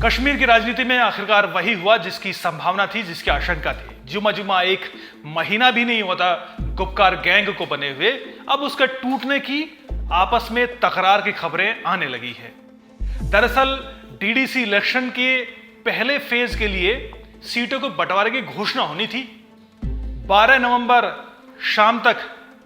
कश्मीर की राजनीति में आखिरकार वही हुआ जिसकी संभावना थी, जिसकी आशंका थी। जुमा जुमा एक महीना भी नहीं होता गुपकार गैंग को बने हुए, अब उसका टूटने की, आपस में तकरार की खबरें आने लगी है। दरअसल डीडीसी इलेक्शन के पहले फेज के लिए सीटों को बंटवारे की घोषणा होनी थी। 12 नवंबर शाम तक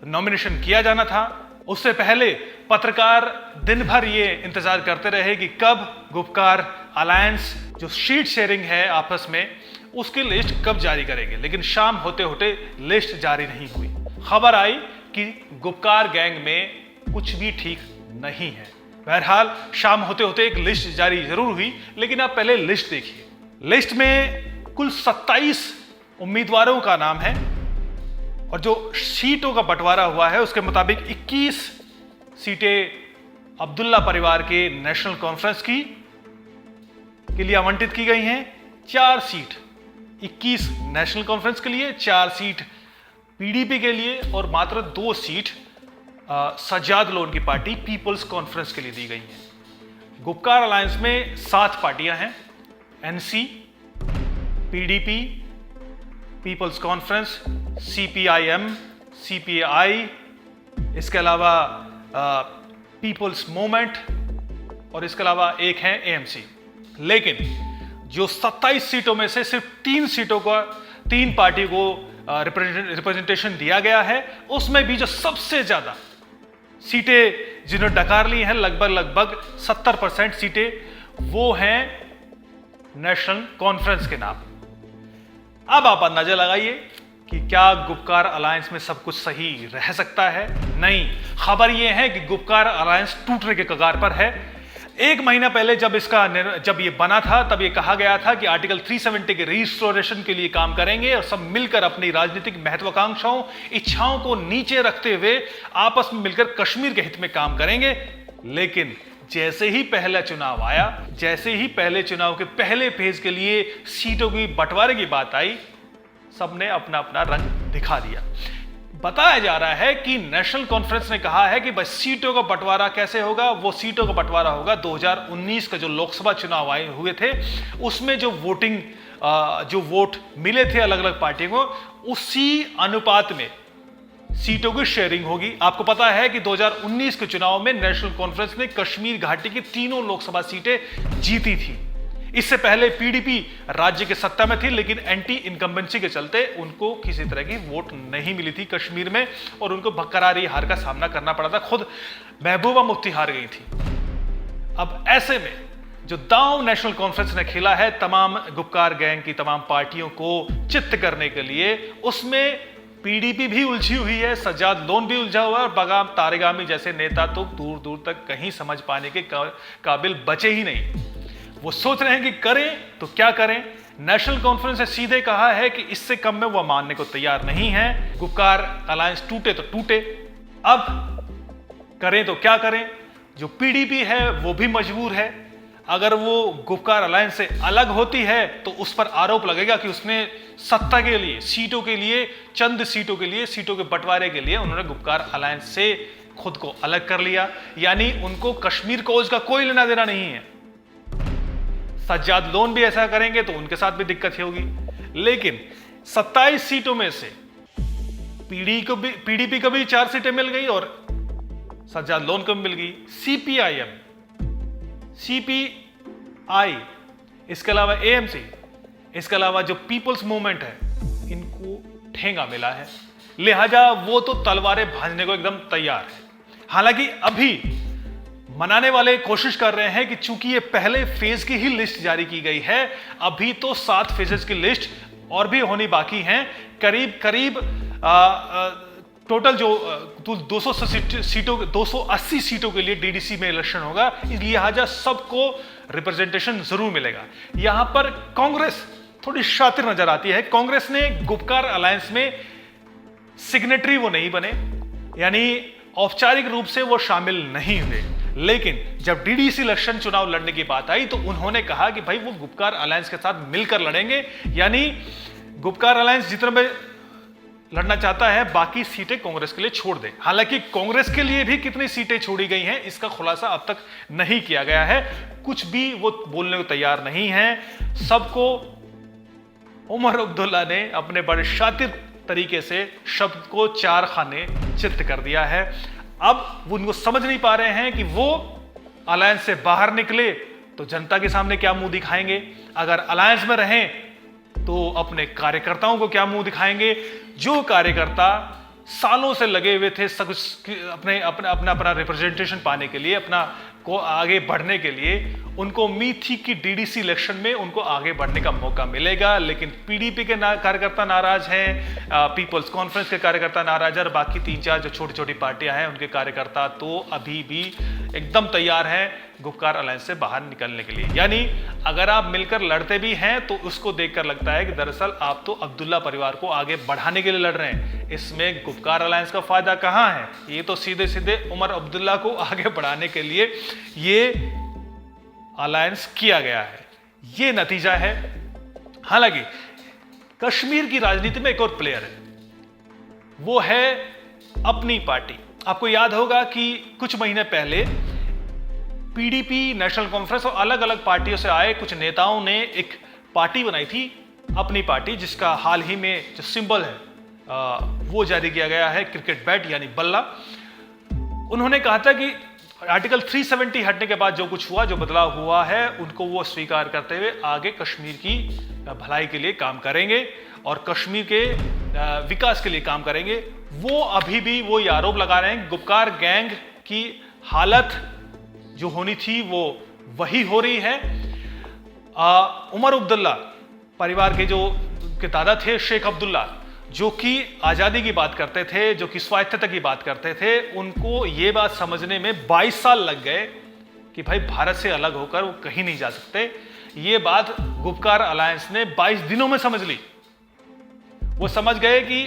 नॉमिनेशन किया जाना था। उससे पहले पत्रकार दिन भर ये इंतजार करते रहे कि कब गुपकार अलायंस जो सीट शेयरिंग है आपस में, उसकी लिस्ट कब जारी करेंगे, लेकिन शाम होते होते लिस्ट जारी नहीं हुई। खबर आई कि गुपकार गैंग में कुछ भी ठीक नहीं है। बहरहाल शाम होते होते एक लिस्ट जारी जरूर हुई, लेकिन आप पहले लिस्ट देखिए। लिस्ट में कुल 27 उम्मीदवारों का नाम है और जो सीटों का बंटवारा हुआ है उसके मुताबिक 21 सीटें अब्दुल्ला परिवार के नेशनल कॉन्फ्रेंस के लिए आवंटित की गई हैं। 4 सीट 21 नेशनल कॉन्फ्रेंस के लिए, 4 सीट पीडीपी के लिए और मात्र 2 सीट सज्जाद लोन की पार्टी पीपल्स कॉन्फ्रेंस के लिए दी गई हैं। गुपकार अलायंस में 7 पार्टियां हैं, NC, PDP, people's conference, CPIM, CPI, इसके अलावा पीपल्स मूवमेंट और इसके अलावा एक है एएमसी। लेकिन जो 27 सीटों में से सिर्फ 3 सीटों का 3 पार्टी को रिप्रेजेंटेशन दिया गया है, उसमें भी जो सबसे ज्यादा सीटें जिन्होंने डकार ली हैं, लगभग 70% सीटें, वो हैं नेशनल कॉन्फ्रेंस के नाम। अब आप अंदाजा लगाइए कि क्या गुपकार अलायंस में सब कुछ सही रह सकता है? नहीं, खबर यह है कि गुपकार अलायंस टूटने के कगार पर है। 1 महीना पहले जब ये बना था, तब ये कहा गया था कि आर्टिकल 370 के रिस्टोरेशन के लिए काम करेंगे और सब मिलकर अपनी राजनीतिक महत्वाकांक्षाओं, इच्छाओं को नीचे रखते हुए आपस में मिलकर कश्मीर के हित में काम करेंगे। लेकिन जैसे ही पहला चुनाव आया, जैसे ही पहले चुनाव के पहले फेज के लिए सीटों की बंटवारे की बात आई, सबने अपना अपना रंग दिखा दिया। बताया जा रहा है कि नेशनल कॉन्फ्रेंस ने कहा है कि बस सीटों का बंटवारा कैसे होगा, वो सीटों का बंटवारा होगा 2019 का जो लोकसभा चुनाव आए हुए थे, उसमें जो वोट मिले थे अलग अलग पार्टियों को, उसी अनुपात में सीटों की शेयरिंग होगी। आपको पता है कि 2019 के चुनाव में नेशनल कॉन्फ्रेंस ने कश्मीर घाटी की 3 लोकसभा सीटें जीती थी। इससे पहले पीडीपी राज्य के सत्ता में थी, लेकिन एंटी इनकम्बेंसी के चलते उनको किसी तरह की वोट नहीं मिली थी कश्मीर में और उनको करारी हार का सामना करना पड़ा था। खुद महबूबा मुफ्ती हार गई थी। अब ऐसे में जो दांव नेशनल कॉन्फ्रेंस ने खेला है तमाम गुपकार गैंग की तमाम पार्टियों को चित्त करने के लिए, उसमें पीडीपी भी उलझी हुई है, सज्जाद लोन भी उलझा हुआ है और बगाम तारेगामी जैसे नेता तो दूर दूर तक कहीं समझ पाने के काबिल बचे ही नहीं। वो सोच रहे हैं कि करें तो क्या करें। नेशनल कॉन्फ्रेंस ने सीधे कहा है कि इससे कम में वह मानने को तैयार नहीं है। गुपकार अलायंस टूटे तो टूटे, अब करें तो क्या करें। जो पीडीपी है वो भी मजबूर है। अगर वो गुपकार अलायंस से अलग होती है तो उस पर आरोप लगेगा कि उसने सत्ता के लिए, सीटों के लिए, चंद सीटों के लिए, सीटों के बंटवारे के लिए उन्होंने गुपकार अलायंस से खुद को अलग कर लिया, यानी उनको कश्मीर कॉज का कोई लेना देना नहीं है। सज्जाद लोन भी ऐसा करेंगे तो उनके साथ भी दिक्कत होगी। लेकिन 27 सीटों में से पीडीपी को भी 4 सीटें मिल गई और सज्जाद लोन को भी मिल गई। सीपीआईएम, सीपीआई, इसके अलावा एएमसी, इसके अलावा जो पीपल्स मूवमेंट है, इनको ठेंगा मिला है, लिहाजा वो तो तलवारें भांजने को एकदम तैयार है। हालांकि अभी मनाने वाले कोशिश कर रहे हैं कि चूंकि ये पहले फेज की ही लिस्ट जारी की गई है, अभी तो 7 फेजेस की लिस्ट और भी होनी बाकी हैं। करीब टोटल जो 280 सीटों के लिए डीडीसी में इलेक्शन होगा, लिहाजा सबको रिप्रेजेंटेशन जरूर मिलेगा। यहां पर कांग्रेस थोड़ी शातिर नजर आती है। कांग्रेस ने गुपकार अलायंस में सिग्नेटरी वो नहीं बने, यानी औपचारिक रूप से वो शामिल नहीं हुए, लेकिन जब डीडीसी इलेक्शन चुनाव लड़ने की बात आई तो उन्होंने कहा कि भाई वो गुपकार अलायंस के साथ मिलकर लड़ेंगे। यानी गुपकार अलायंस जितने में लड़ना चाहता है, बाकी सीटें कांग्रेस के लिए छोड़ दे। हालांकि कांग्रेस के लिए भी कितनी सीटें छोड़ी गई हैं इसका खुलासा अब तक नहीं किया गया है, कुछ भी वो बोलने को तैयार नहीं है। सबको उमर अब्दुल्ला ने अपने बड़े शातिर तरीके से शब्द को चार खाने चित्त कर दिया है। अब वो उनको समझ नहीं पा रहे हैं कि वो अलायंस से बाहर निकले तो जनता के सामने क्या मुंह दिखाएंगे, अगर अलायंस में रहें तो अपने कार्यकर्ताओं को क्या मुंह दिखाएंगे। जो कार्यकर्ता सालों से लगे हुए थे सब अपने अपना अपना अपना रिप्रेजेंटेशन पाने के लिए, अपना को आगे बढ़ने के लिए, उनको उम्मीद थी कि डीडीसी इलेक्शन में उनको आगे बढ़ने का मौका मिलेगा, लेकिन पीडीपी के कार्यकर्ता नाराज हैं, पीपल्स कॉन्फ्रेंस के कार्यकर्ता नाराज हैं, और बाकी 3-4 जो छोटी छोटी पार्टियां हैं उनके कार्यकर्ता तो अभी भी एकदम तैयार हैं गुपकार अलायंस से बाहर निकलने के लिए। यानी अगर आप मिलकर लड़ते भी हैं तो उसको देखकर लगता है कि दरअसल आप तो अब्दुल्ला परिवार को आगे बढ़ाने के लिए लड़ रहे हैं, इसमें गुपकार अलायंस का फायदा कहां है। ये तो सीधे सीधे उमर अब्दुल्ला को आगे बढ़ाने के लिए ये अलायंस किया गया है, ये नतीजा है। हालांकि कश्मीर की राजनीति में एक और प्लेयर है, वो है अपनी पार्टी। आपको याद होगा कि कुछ महीने पहले पीडीपी, नेशनल कॉन्फ्रेंस और अलग अलग पार्टियों से आए कुछ नेताओं ने एक पार्टी बनाई थी, अपनी पार्टी, जिसका हाल ही में जो सिंबल है वो जारी किया गया है, क्रिकेट बैट यानी बल्ला। उन्होंने कहा था कि आर्टिकल 370 हटने के बाद जो कुछ हुआ, जो बदलाव हुआ है, उनको वो स्वीकार करते हुए आगे कश्मीर की भलाई के लिए काम करेंगे और कश्मीर के विकास के लिए काम करेंगे। वो अभी भी वो आरोप लगा रहे हैं गुपकार गैंग की हालत जो होनी थी वो वही हो रही है। उमर अब्दुल्ला परिवार के जो के दादा थे शेख अब्दुल्ला, जो कि आज़ादी की बात करते थे, जो कि स्वायत्तता की बात करते थे, उनको ये बात समझने में 22 साल लग गए कि भाई भारत से अलग होकर वो कहीं नहीं जा सकते। ये बात गुपकार अलायंस ने 22 दिनों में समझ ली। वो समझ गए कि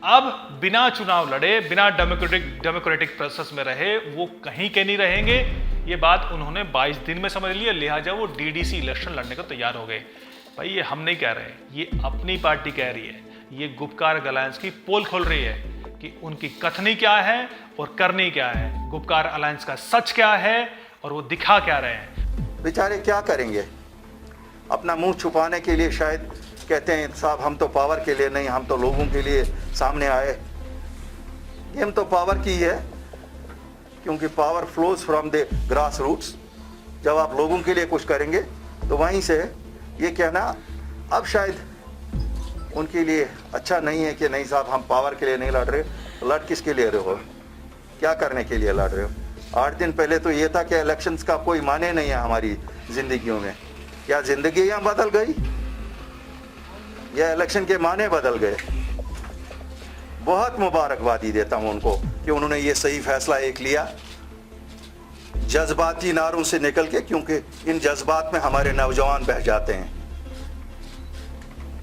अब बिना चुनाव लड़े, बिना डेमोक्रेटिक प्रोसेस में रहे, वो कहीं के नहीं रहेंगे। ये बात उन्होंने 22 दिन में समझ लिया, लिहाजा वो डीडीसी इलेक्शन लड़ने को तैयार हो गए। भाई ये हम नहीं कह रहे, ये अपनी पार्टी कह रही है, ये गुपकार अलायंस की पोल खोल रही है कि उनकी कथनी क्या है और करनी क्या है, गुपकार अलायंस का सच क्या है और वो दिखा क्या रहे हैं। बेचारे क्या करेंगे, अपना मुंह छुपाने के लिए शायद कहते हैं साहब हम तो पावर के लिए नहीं, हम तो लोगों के लिए सामने आए। गेम तो पावर की है, क्योंकि power flows from the grass roots. जब आप लोगों के लिए कुछ करेंगे तो वहीं से ये कहना अब शायद उनके लिए अच्छा नहीं है कि नहीं साहब हम पावर के लिए नहीं लड़ रहे। लड़ किसके लिए रहे हो, क्या करने के लिए लड़ रहे हो। 8 दिन पहले तो ये था कि इलेक्शंस का कोई माने नहीं है हमारी जिंदगियों में। क्या जिंदगी यहाँ बदल गई या इलेक्शन के माने बदल गए। बहुत मुबारकबादी देता हूं उनको कि उन्होंने ये सही फैसला एक लिया, जज्बाती नारों से निकल के, क्योंकि इन जज्बात में हमारे नौजवान बह जाते हैं।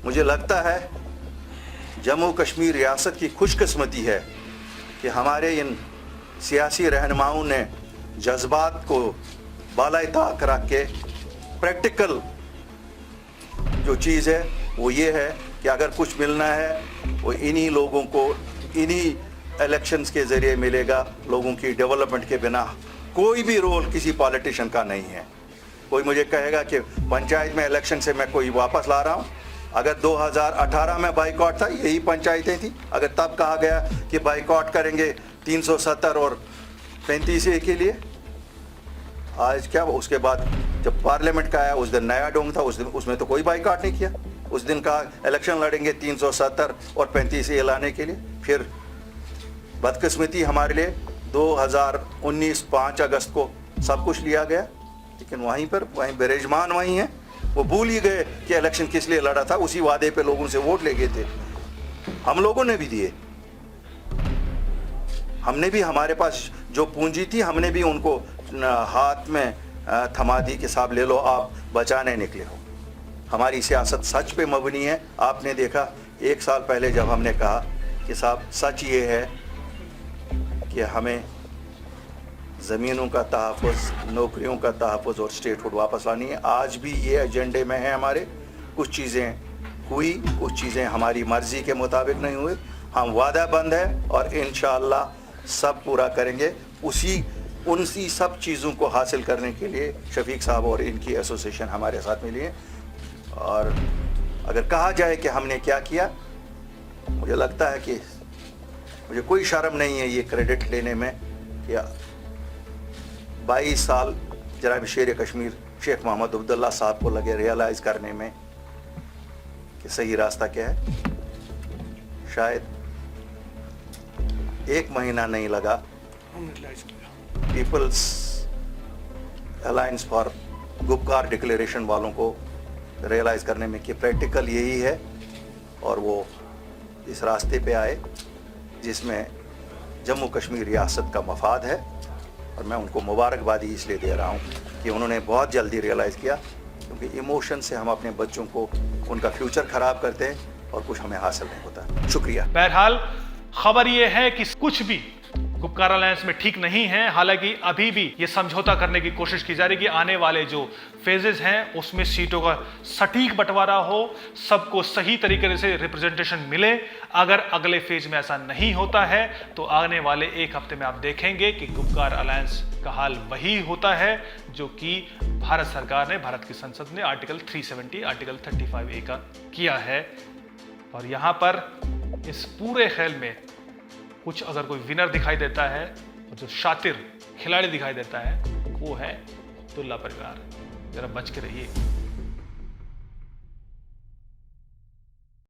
मुझे लगता है जम्मू कश्मीर रियासत की खुशकिस्मती है कि हमारे इन सियासी रहनुमाओं ने जज्बात को बाला ताक रख के प्रैक्टिकल जो चीज़ है वो ये है कि अगर कुछ मिलना है वो इन्हीं लोगों को, इन्हीं इलेक्शंस के ज़रिए मिलेगा। लोगों की डेवलपमेंट के बिना कोई भी रोल किसी पॉलिटिशियन का नहीं है। कोई मुझे कहेगा कि पंचायत में इलेक्शन से मैं कोई वापस ला रहा हूँ, अगर 2018 में बाइकआउट था, यही पंचायतें थी, अगर तब कहा गया कि बाइकआउट करेंगे 370 और 35A के लिए, आज क्या उसके बाद जब पार्लियामेंट का आया उस दिन नया डोंग था, उस दिन उसमें तो कोई बाइकआउट नहीं किया। उस दिन का इलेक्शन लड़ेंगे 370 और 35A लाने के लिए। फिर बदकिस्मती हमारे लिए 2019 5 अगस्त को सब कुछ लिया गया, लेकिन वहीं बेरेजमान वहीं है। वो भूल ही गए कि इलेक्शन किस लिए लड़ा था, उसी वादे पे लोगों से वोट ले गए थे। हम लोगों ने भी दिए, हमने भी, हमारे पास जो पूंजी थी हमने भी उनको हाथ में थमा दी कि साहब ले लो, आप बचाने निकले हो। हमारी सियासत सच पे मबनी है। आपने देखा 1 साल पहले जब हमने कहा कि साहब सच ये है कि हमें ज़मीनों का तहफ़्फ़ुज़, नौकरियों का तहफ़्फ़ुज़ और स्टेटहुड वापस लानी है। आज भी ये एजेंडे में है हमारे। कुछ चीज़ें हुई, कुछ चीज़ें हमारी मर्ज़ी के मुताबिक नहीं हुई, हम वादाबंद हैं और इंशाअल्लाह सब पूरा करेंगे। उसी सब चीज़ों को हासिल करने के लिए शफीक साहब और इनकी एसोसिएशन हमारे साथ मिली है। और अगर कहा जाए कि हमने क्या किया, मुझे लगता है कि मुझे कोई शर्म नहीं है ये क्रेडिट लेने में कि 22 साल जनाब शेर कश्मीर शेख मोहम्मद अब्दुल्ला साहब को लगे रियलाइज़ करने में कि सही रास्ता क्या है। शायद 1 महीना नहीं लगा people's alliance for Gupkar declaration वालों को रियलाइज़ करने में कि प्रैक्टिकल यही है, और वो इस रास्ते पे आए जिसमें जम्मू कश्मीर रियासत का मफाद है। और मैं उनको मुबारकबादी इसलिए दे रहा हूँ कि उन्होंने बहुत जल्दी रियलाइज़ किया, क्योंकि इमोशन से हम अपने बच्चों को उनका फ्यूचर ख़राब करते हैं और कुछ हमें हासिल नहीं होता। शुक्रिया। बहरहाल खबर यह है कि कुछ भी गुपकार अलायंस में ठीक नहीं है। हालांकि अभी भी ये समझौता करने की कोशिश की जा रही है कि आने वाले जो फेजेस हैं उसमें सीटों का सटीक बंटवारा हो, सबको सही तरीके से रिप्रेजेंटेशन मिले। अगर अगले फेज में ऐसा नहीं होता है तो आने वाले 1 हफ्ते में आप देखेंगे कि गुपकार अलायंस का हाल वही होता है जो कि भारत सरकार ने, भारत की संसद ने आर्टिकल 370, आर्टिकल 35A का किया है। और यहाँ पर इस पूरे खेल में कुछ अगर कोई विनर दिखाई देता है और जो शातिर खिलाड़ी दिखाई देता है वो है अब्दुल्ला परिवार। जरा बच के रहिए।